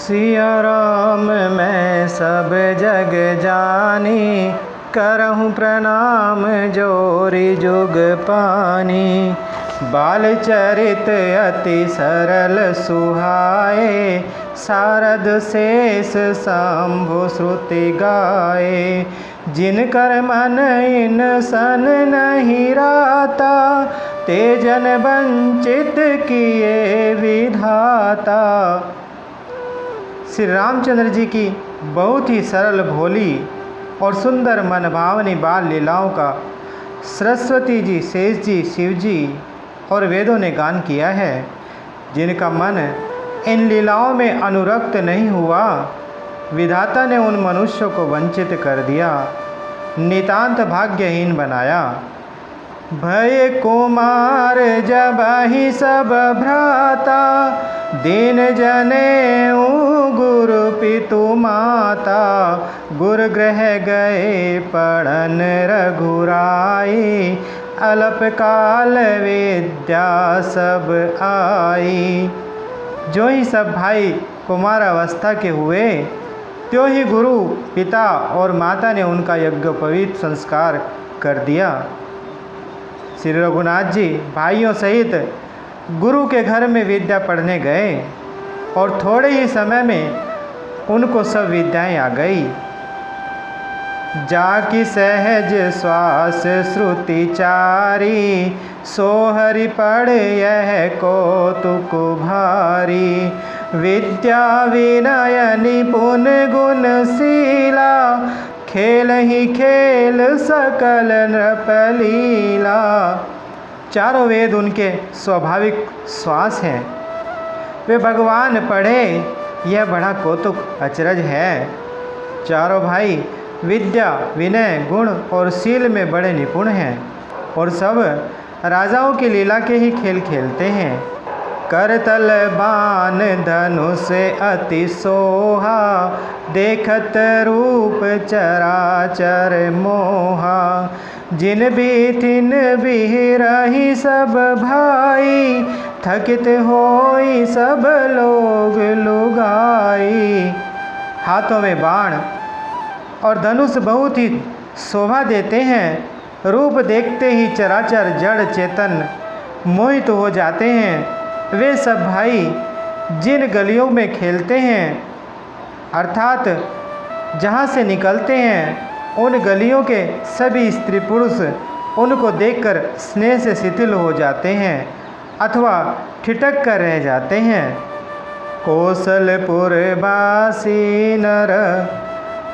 सिया राम मैं सब जग जानी, करहूँ प्रणाम जोरी जुग पानी। बाल चरित अति सरल सुहाए, सारद शेष शंभु श्रुति गाए। जिनकर मन इन सन नहीं राता, ते जन वंचित किए विधाता। श्री रामचंद्र जी की बहुत ही सरल भोली और सुंदर मनभावनी बाल लीलाओं का सरस्वती जी, शेष जी, शिव जी और वेदों ने गान किया है। जिनका मन इन लीलाओं में अनुरक्त नहीं हुआ, विधाता ने उन मनुष्यों को वंचित कर दिया, नितांत भाग्यहीन बनाया। भय कुमार जब ही सब भ्राता, दीन जने गुरु पितु माता। गुर ग्रह गए पढ़न रघुराई, अल्प काल विद्या सब आई। जो ही सब भाई कुमार अवस्था के हुए, त्यों ही गुरु पिता और माता ने उनका यज्ञोपवीत संस्कार कर दिया। श्री रघुनाथ जी भाइयों सहित गुरु के घर में विद्या पढ़ने गए और थोड़े ही समय में उनको सब विद्याएं आ गई। जाकी सहज श्वास श्रुति चारी, सोहरि पढ़ यह कौतुक भारी। विद्या विनय निपुण गुणशीला, खेल ही खेल सकल नृपलीला। चारों वेद उनके स्वाभाविक श्वास हैं। वे भगवान पढ़े, यह बड़ा कौतुक अचरज है। चारों भाई विद्या, विनय, गुण और शील में बड़े निपुण हैं और सब राजाओं की लीला के ही खेल खेलते हैं। करतल बाण धनुष अति सोहा, देखत रूप चराचर मोहा। जिन बीथिन बिहरहि सब भाई, थकित होई सब लोग लुगाई। हाथों में बाण और धनुष बहुत ही शोभा देते हैं। रूप देखते ही चराचर जड़ चेतन मोहित हो जाते हैं। वे सब भाई जिन गलियों में खेलते हैं, अर्थात जहाँ से निकलते हैं, उन गलियों के सभी स्त्री पुरुष उनको देखकर स्नेह से शिथिल हो जाते हैं अथवा ठिठक कर रह जाते हैं। कौशलपुर वासी नर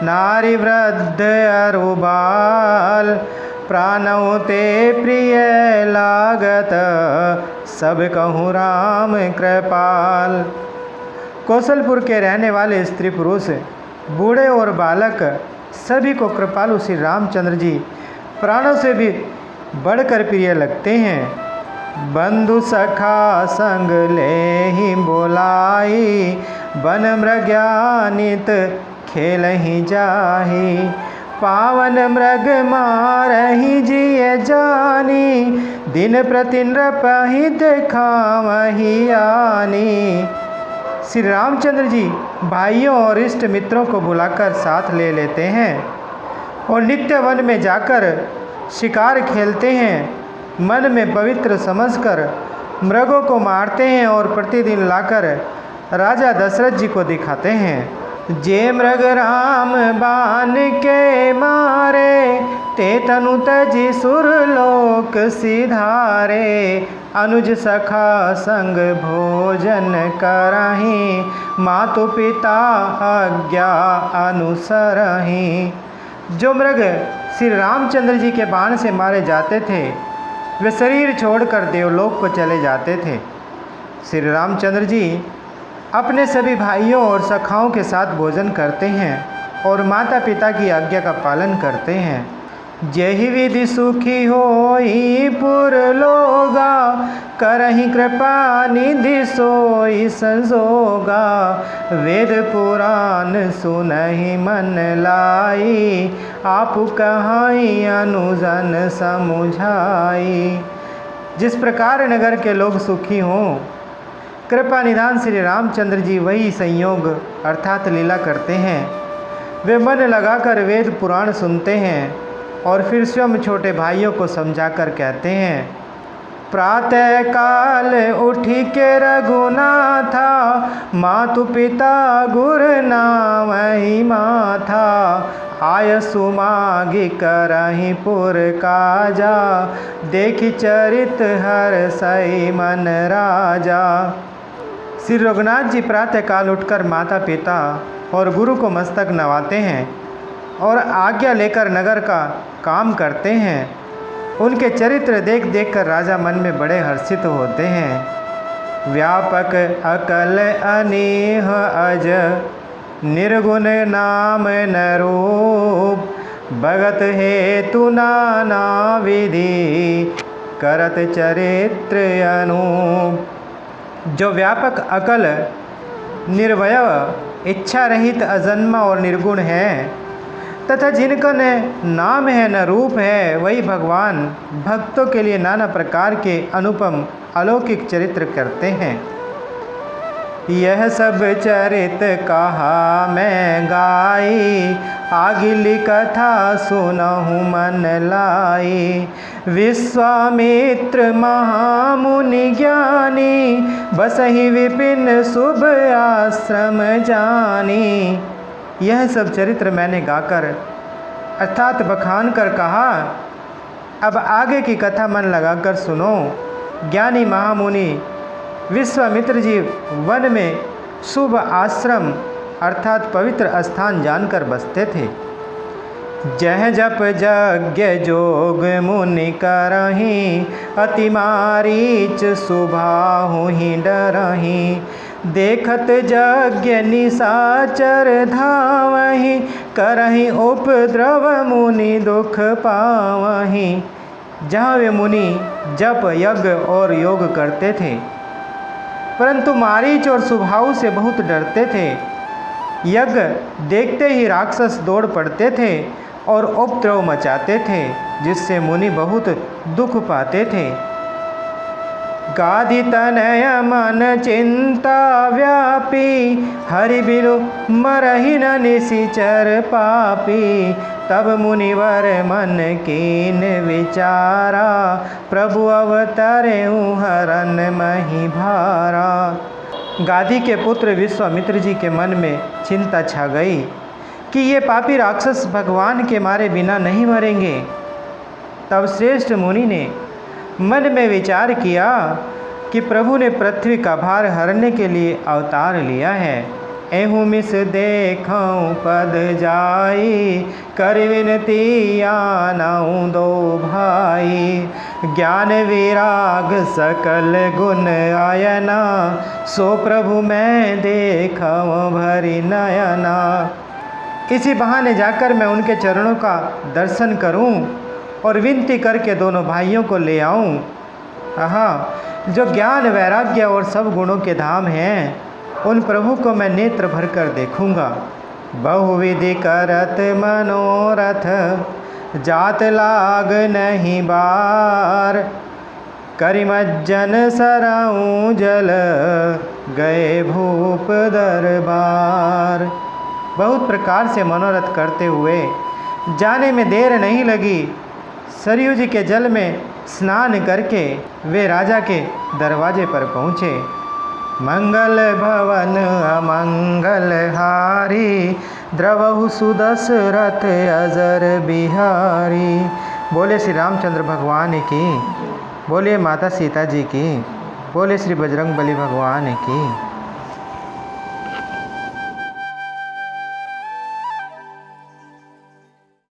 नारी वृद्ध अरु बाल, प्राणों ते प्रिय लागत, सब कहूँ राम कृपाल। कौशलपुर के रहने वाले स्त्री पुरुष, बूढ़े और बालक सभी को कृपालु श्री रामचंद्र जी प्राणों से भी बढ़कर प्रिय लगते हैं। बंधु सखा संग ले ही बोलाई, वन मृग्यानित खेल ही जाही। पावन मृग मारहि जिय जानी, दिन प्रति नृपहि देखावहि आनी। श्री रामचंद्र जी भाइयों और इष्ट मित्रों को बुलाकर साथ ले लेते हैं और नित्य वन में जाकर शिकार खेलते हैं। मन में पवित्र समझकर मृगों को मारते हैं और प्रतिदिन लाकर राजा दशरथ जी को दिखाते हैं। जे मृग राम बान के मारे, ते तनु तजि सुरलोक सिधारे। अनुज सखा संग भोजन करहि, मातु पिता आज्ञा अनुसरहि। जो मृग श्री रामचंद्र जी के बाण से मारे जाते थे, वे शरीर छोड़कर देवलोक को चले जाते थे। श्री रामचंद्र जी अपने सभी भाइयों और सखाओं के साथ भोजन करते हैं और माता पिता की आज्ञा का पालन करते हैं। जेहि विधि सुखी होई पुर लोगा, करहि कृपा निधि सोई संजोगा। वेद पुराण सुनहि मन लाई, आपु कहाई अनुजन समुझाई। जिस प्रकार नगर के लोग सुखी हों, कृपा निधान श्री रामचंद्र जी वही संयोग अर्थात लीला करते हैं। वे मन लगाकर वेद पुराण सुनते हैं और फिर स्वयं छोटे भाइयों को समझाकर कहते हैं, प्रातः काल उठी के रघुनाथा, मातु पिता गुर नामहि माथा, आय सुमागी करहि पुर काजा, देखि चरित हर सई मन राजा। श्री रघुनाथ जी प्रातः काल उठकर माता पिता और गुरु को मस्तक नवाते हैं और आज्ञा लेकर नगर का काम करते हैं। उनके चरित्र देख देख कर राजा मन में बड़े हर्षित होते हैं। व्यापक अकल अनीह अज, निर्गुण नाम न रूप, भगत हेतु नाना विधि, करत चरित्र अनूप। जो व्यापक अकल, निर्वय, इच्छा रहित, अजन्मा और निर्गुण है तथा जिनका न नाम है न रूप है, वही भगवान भक्तों के लिए नाना प्रकार के अनुपम अलौकिक चरित्र करते हैं। यह सब चरित कहा मैं गाई, आगिली कथा सुनहु मन लाई। विश्वामित्र महामुनि ज्ञानी, बसहि विपिन शुभ आश्रम जानी। यह सब चरित्र मैंने गाकर अर्थात बखान कर कहा, अब आगे की कथा मन लगाकर सुनो। ज्ञानी महामुनि विश्वामित्र जी वन में शुभ आश्रम अर्थात पवित्र स्थान जानकर बसते थे। जह जप यज्ञ जोग मुनि करहीं, अति मारीच सुभाहु ही डरहीं। देखत यज्ञ निशाचर धावहीं, करहीं उपद्रव मुनि दुख पावहीं। जहाँ वे मुनि जप यज्ञ और योग करते थे, परंतु मारीच और सुभाव से बहुत डरते थे। यज्ञ देखते ही राक्षस दौड़ पड़ते थे और उपद्रव मचाते थे, जिससे मुनि बहुत दुख पाते थे। गाधि तनय मन चिंता व्यापी, हरि बिनु मरहि न निशिचर पापी। तब मुनिवर मन कीन विचारा, प्रभु अवतरे हरन मही भारा। गाधी के पुत्र विश्वामित्र जी के मन में चिंता छा गई कि ये पापी राक्षस भगवान के मारे बिना नहीं मरेंगे। तब श्रेष्ठ मुनि ने मन में विचार किया कि प्रभु ने पृथ्वी का भार हरने के लिए अवतार लिया है। एहू मिस देखऊँ पद जाई, कर विनती आनाऊँ दो भाई। ज्ञान विराग सकल गुण आयना, सो प्रभु मैं देखऊँ भरी नयना। इसी बहाने जाकर मैं उनके चरणों का दर्शन करूं और विनती करके दोनों भाइयों को ले आऊं। जो ज्ञान वैराग्य और सब गुणों के धाम हैं, उन प्रभु को मैं नेत्र भर कर देखूँगा। बहुविधि करत मनोरथ, जात लाग नहीं बार। करिमज्जन सरऊँ जल, गए भूप दरबार। बहुत प्रकार से मनोरथ करते हुए जाने में देर नहीं लगी। सरयू जी के जल में स्नान करके वे राजा के दरवाजे पर पहुँचे। मंगल भवन अमंगल हारी, द्रवहु सुदशरथ अजर बिहारी। बोले श्री रामचंद्र भगवान की, बोले माता सीता जी की, बोले श्री बजरंग बली भगवान की।